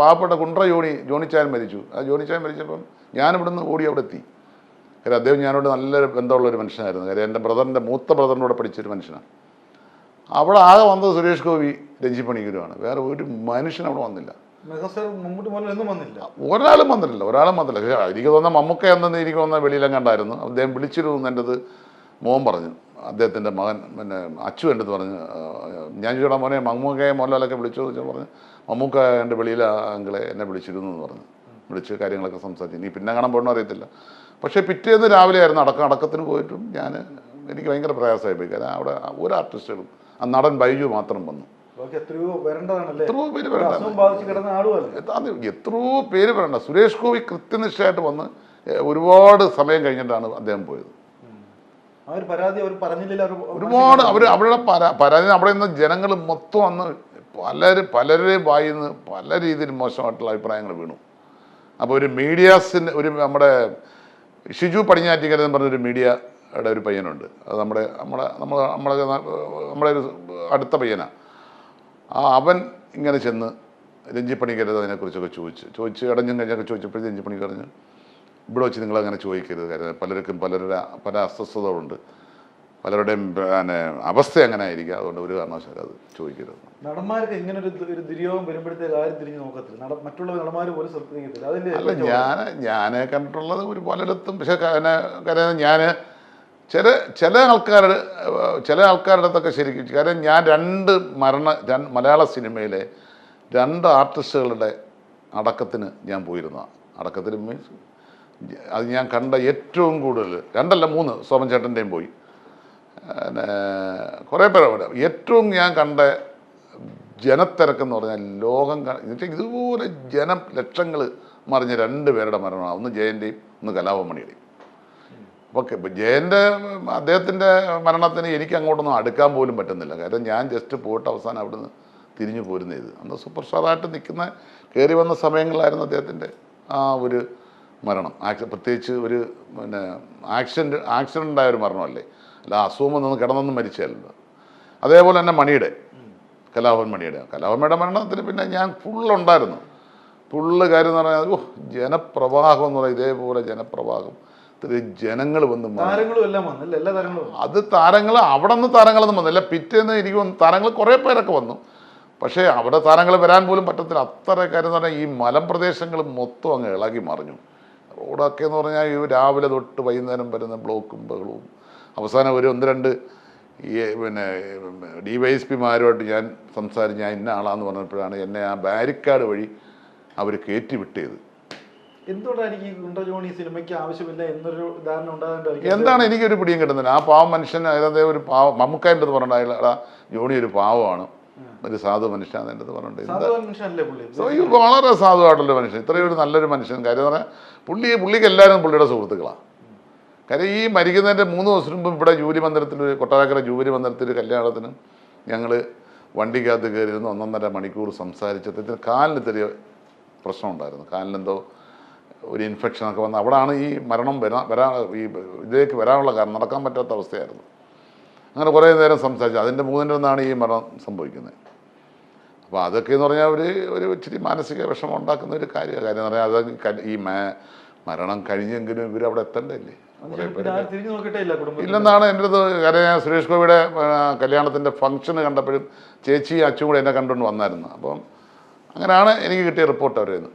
പാവപ്പെട്ട കുണ്ട്ര ജോണിച്ചാൻ മരിച്ചു. ആ ജോണിച്ചാൻ മരിച്ചപ്പം ഞാനിവിടുന്ന് ഓടി അവിടെ എത്തി. കാര്യം അദ്ദേഹം ഞാനോട് നല്ലൊരു ബന്ധമുള്ളൊരു മനുഷ്യനായിരുന്നു. കാര്യം എൻ്റെ ബ്രദറിൻ്റെ മൂത്ത ബ്രദറിൻ്റെ കൂടെ പഠിച്ചൊരു മനുഷ്യനാണ്. അവിടെ ആകെ വന്നത് സുരേഷ് ഗോപി, രഞ്ജി പണിക്കരുമാണ്. വേറെ ഒരു മനുഷ്യൻ അവിടെ വന്നില്ല. ഒരാളും വന്നിട്ടില്ല. പക്ഷേ എനിക്ക് തോന്നുന്ന മമ്മൂക്ക എന്നു എനിക്ക് തോന്നുന്ന വെളിയിലും കണ്ടായിരുന്നു. അദ്ദേഹം വിളിച്ചിരുന്നു. എൻ്റെത് മോൻ പറഞ്ഞു, അദ്ദേഹത്തിൻ്റെ മകൻ പിന്നെ അച്ചു എൻ്റെ അടുത്ത് പറഞ്ഞു, ഞാൻ ചോദിച്ചാൽ മോനെ മമ്മൂക്കയെ മോഹൻലാലൊക്കെ വിളിച്ചു വെച്ചാൽ പറഞ്ഞു മമ്മൂക്ക എൻ്റെ വെളിയിൽ അങ്കിളെ എന്നെ വിളിച്ചിരുന്നു എന്ന് പറഞ്ഞു. വിളിച്ച് കാര്യങ്ങളൊക്കെ സംസാരിച്ചു. ഇനി പിന്നെ കാണാൻ പോകണമെന്ന് അറിയത്തില്ല. പക്ഷേ പിറ്റേന്ന് രാവിലെ ആയിരുന്നു അടക്കത്തിന് പോയിട്ടും എനിക്ക് ഭയങ്കര പ്രയാസമായി പോയി. കാരണം അവിടെ ഒരു ആർട്ടിസ്റ്റുകളും ആ നടൻ ബൈജു മാത്രം വന്നു. എത്രയോ പേര് വരണ്ട. സുരേഷ് ഗോപി കൃത്യനിഷ്ഠയായിട്ട് വന്ന് ഒരുപാട് സമയം കഴിഞ്ഞിട്ടാണ് അദ്ദേഹം പോയത്. ഒരുപാട് അവരുടെ പരാതി അവിടെ നിന്ന് ജനങ്ങൾ മൊത്തം വന്ന് പലരുടെയും വായിൽ നിന്ന് പല രീതിയിൽ മോശമായിട്ടുള്ള അഭിപ്രായങ്ങൾ വീണു. അപ്പോൾ ഒരു മീഡിയാസിൻ്റെ നമ്മുടെ ഷിജു പടിഞ്ഞാറ്റിക്കര എന്ന് പറഞ്ഞൊരു മീഡിയയുടെ ഒരു പയ്യനുണ്ട്. അത് നമ്മുടെ ഒരു അടുത്ത പയ്യനാണ്. അവൻ ഇങ്ങനെ ചെന്ന് രഞ്ജി പണിക്കരുത് അതിനെക്കുറിച്ചൊക്കെ ചോദിച്ച് ഇടഞ്ഞും കഴിഞ്ഞൊക്കെ ചോദിച്ചപ്പോഴേ രഞ്ജി പണിക്കർ പറഞ്ഞു, ഇവിടെ വെച്ച് നിങ്ങളങ്ങനെ ചോദിക്കരുത്. കാര്യം പലർക്കും പല അസ്വസ്ഥതകളുണ്ട്, പലരുടെയും അവസ്ഥ അങ്ങനെ ആയിരിക്കും. അതുകൊണ്ട് ഒരു കാരണവശാലും അത് ചോദിക്കരുത്. നടന്മാർക്ക് ഇങ്ങനെ ഒരു ദുര്യോഗം വരുമ്പോഴത്തേക്ക് ആരും തിരിഞ്ഞു നോക്കത്തില്ല. മറ്റുള്ള നടന്മാർ പോലും ശ്രദ്ധിക്കത്തില്ല. അല്ല, ഞാൻ കണ്ടിട്ടുള്ളത് ഒരു പലയിടത്തും. പക്ഷേ കാര്യം ഞാൻ ചില ആൾക്കാരുടെ അടുത്തൊക്കെ ശരിക്കും. കാര്യം ഞാൻ മലയാള സിനിമയിലെ 2 ആർട്ടിസ്റ്റുകളുടെ അടക്കത്തിന് ഞാൻ പോയിരുന്നതാണ്. അടക്കത്തിന് മീൻസ് അത് ഞാൻ കണ്ട ഏറ്റവും കൂടുതൽ 2 അല്ല 3 സോമൻ ചേട്ടൻ്റെയും പോയി. കുറേ പേരെ ഏറ്റവും ഞാൻ കണ്ട ജനത്തിരക്കെന്ന് പറഞ്ഞാൽ ലോകം ഇതുപോലെ ലക്ഷങ്ങൾ മറിഞ്ഞ 2 പേരുടെ മരണമാണ്. ഒന്ന് ജയൻ്റെയും ഒന്ന് കലാഭവൻ ഓക്കെ. അദ്ദേഹത്തിൻ്റെ മരണത്തിന് എനിക്ക് അങ്ങോട്ടൊന്നും അടുക്കാൻ പോലും പറ്റുന്നില്ല. കാര്യം ഞാൻ ജസ്റ്റ് പോയിട്ട് അവസാനം അവിടുന്ന് തിരിഞ്ഞു പോരുന്നത്. അന്ന് സൂപ്പർ സ്റ്റാറായിട്ട് നിൽക്കുന്ന കയറി വന്ന സമയങ്ങളായിരുന്നു അദ്ദേഹത്തിൻ്റെ ആ ഒരു മരണം. പ്രത്യേകിച്ച് ഒരു ആക്സിഡൻ്റായ ഒരു മരണമല്ലേ, അല്ല അസുഖം നിന്ന് കിടന്നൊന്നും മരിച്ചല്ലോ. അതേപോലെ തന്നെ കലാഭവൻ മണിയുടെ മരണത്തിന് പിന്നെ ഞാൻ ഫുള്ളുണ്ടായിരുന്നു. കാര്യം എന്ന് പറഞ്ഞാൽ ജനപ്രവാഹം എന്ന് പറയുന്നത് ഇതേപോലെ ജനപ്രവാഹം. ജനങ്ങൾ വന്ന് അത് താരങ്ങൾ അവിടെ നിന്ന് താരങ്ങളൊന്നും വന്നില്ല. പിറ്റേന്ന് എനിക്ക് താരങ്ങൾ കുറേ പേരൊക്കെ വന്നു. പക്ഷേ അവിടെ താരങ്ങൾ വരാൻ പോലും പറ്റത്തില്ല. അത്ര കാര്യം എന്ന് പറഞ്ഞാൽ ഈ മലമ്പ്രദേശങ്ങൾ മൊത്തം അങ്ങ് ഇളകി മറിഞ്ഞു. റോഡൊക്കെ എന്ന് പറഞ്ഞാൽ ഈ രാവിലെ തൊട്ട് വൈകുന്നേരം വരുന്ന ബ്ലോക്കും ബഹളവും. അവസാനം ഒരു 1-2 DYSPമാരുമായിട്ട് ഞാൻ സംസാരിച്ച് ഞാൻ ഇന്ന ആളാന്ന് പറഞ്ഞപ്പോഴാണ് എന്നെ ആ ബാരിക്കാഡ് വഴി അവർ കയറ്റി വിട്ടത്. എന്താണ് എനിക്കൊരു പിടിയും കിട്ടുന്നില്ല. ആ പാവം മനുഷ്യൻ അതായത് ഒരു പാവം മമ്മൂക്കാൻ്റെ അടുത്ത് പറഞ്ഞിട്ടുണ്ടായില്ല, ജോണി ഒരു പാവമാണ്, ഒരു സാധു മനുഷ്യൻ എൻ്റെ അടുത്ത് പറഞ്ഞിട്ടുണ്ട്. വളരെ സാധുവായിട്ടുള്ള മനുഷ്യൻ, ഇത്രയും ഒരു നല്ലൊരു മനുഷ്യൻ. കാര്യം എന്ന് പറഞ്ഞാൽ പുള്ളിക്ക് എല്ലാവരും പുള്ളിയുടെ സുഹൃത്തുക്കളാണ്. കാര്യം ഈ മരിക്കുന്നതിൻ്റെ 3 ദിവസം മുമ്പ് ഇവിടെ കൊട്ടാരക്കര ജൂബിലി മന്ദിരത്തിൽ കല്യാണത്തിന് ഞങ്ങൾ വണ്ടിക്കകത്ത് കയറിയിരുന്ന് 1.5 മണിക്കൂർ സംസാരിച്ചതിന് കാലിന് ചെറിയ പ്രശ്നമുണ്ടായിരുന്നു. കാലിനെന്തോ ഒരു ഇൻഫെക്ഷനൊക്കെ വന്ന് അവിടെയാണ് ഈ മരണം ഇതിലേക്ക് വരാനുള്ള കാരണം. നടക്കാൻ പറ്റാത്ത അവസ്ഥയായിരുന്നു. അങ്ങനെ കുറേ നേരം സംസാരിച്ചു. അതിൻ്റെ 3-ാണ് ഈ മരണം സംഭവിക്കുന്നത്. അപ്പോൾ അതൊക്കെ എന്ന് പറഞ്ഞാൽ ഒരു ഇച്ചിരി മാനസിക വിഷമം ഉണ്ടാക്കുന്ന ഒരു കാര്യമാണ്. കാര്യം എന്ന് പറഞ്ഞാൽ അത് ഈ മരണം കഴിഞ്ഞെങ്കിലും ഇവരവിടെ എത്തേണ്ടല്ലേ. ഇല്ലെന്നാണ് എൻ്റെ അടുത്ത്. കാര്യം ഞാൻ സുരേഷ് ഗോപിയുടെ കല്യാണത്തിൻ്റെ ഫംഗ്ഷന് കണ്ടപ്പോഴും ചേച്ചി അച്ഛനും കൂടെ എന്നെ കണ്ടുകൊണ്ട് വന്നായിരുന്നു. അപ്പം അങ്ങനെയാണ് എനിക്ക് കിട്ടിയ റിപ്പോർട്ട് അവരിൽ നിന്ന്.